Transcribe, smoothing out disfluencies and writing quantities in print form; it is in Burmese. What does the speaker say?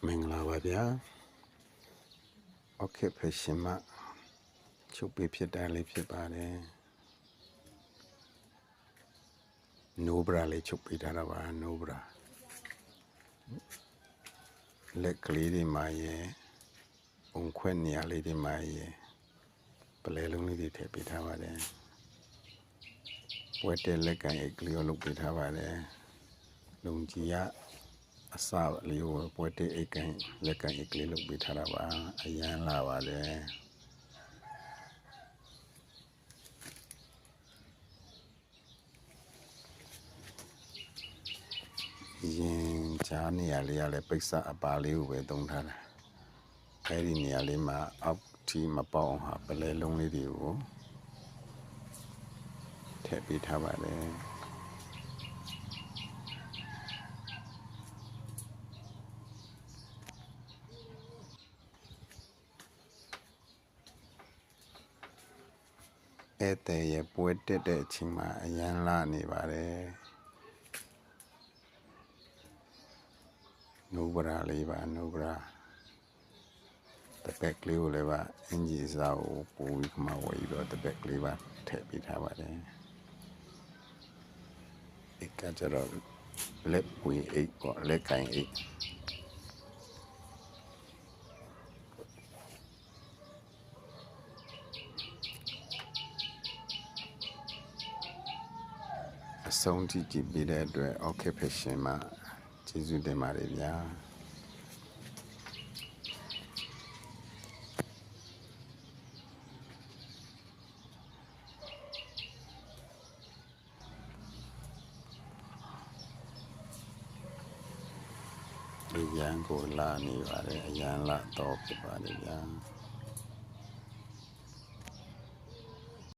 မင်္ဂလာပါဗျာoccupation မှာချုပ်ပေးဖြစ်တာလေးဖြစ်ပါတယ် no bra လေးချုပ်ပေးထားတာပါ no bra လက်ကလေးတွေမှာရဲ့ပုံခွက်နေရာလေးတွေမှာရဲ့ပလဲလုံးလေးတွေထည့်ပေးထားပါတယ်ပွဲတဲ့လက်ကန်အိတ်ကလေးကိုလုပ်ပေးထားပါတယ်လုံကြီးကအစလေးကိုပွဲတဲ့အိတ်ကန်လက်ကန်အိတ်ကလေးလုပ်ပေးထားတာပါအရန်လာပါတယ်ရင်ကြားနေရာလေးကလည်းပိတ်စအပါလေးကိုပဲသုံးထားတာအဲဒီနေရာလေးမှာအောက်ထီမပေါအောင်ဟာပလဲလုံးလေးတွေကိုထည့်ပေးထားပါတယ်အဲ့တဲ့ရပွဲတက်တဲ့အချိန်မှာအရန်လာနေပါတယ်နိုဘရာလေးပါနိုဘရာတပက်ကလေးကိုလည်းပါအင်ဂျီစာကိုပို့ပြီးမှဝယ်ပြီးတော့တပက်ကလေးပါထည့်ပေးထားပါတယ်ဒီကကြတော့လက်ပွေအိတ်ပေါ့လက်ကင်အိတ်အဆုံးထိကြည့်ပြီးတဲ့အတွက် occupation မှာကျေးဇူးတင်ပါတယ်ဗျာအရန်ကိုလာနေပါတယ်အရန်လာတော့ဖြစ်ပါတယ်ဗျာ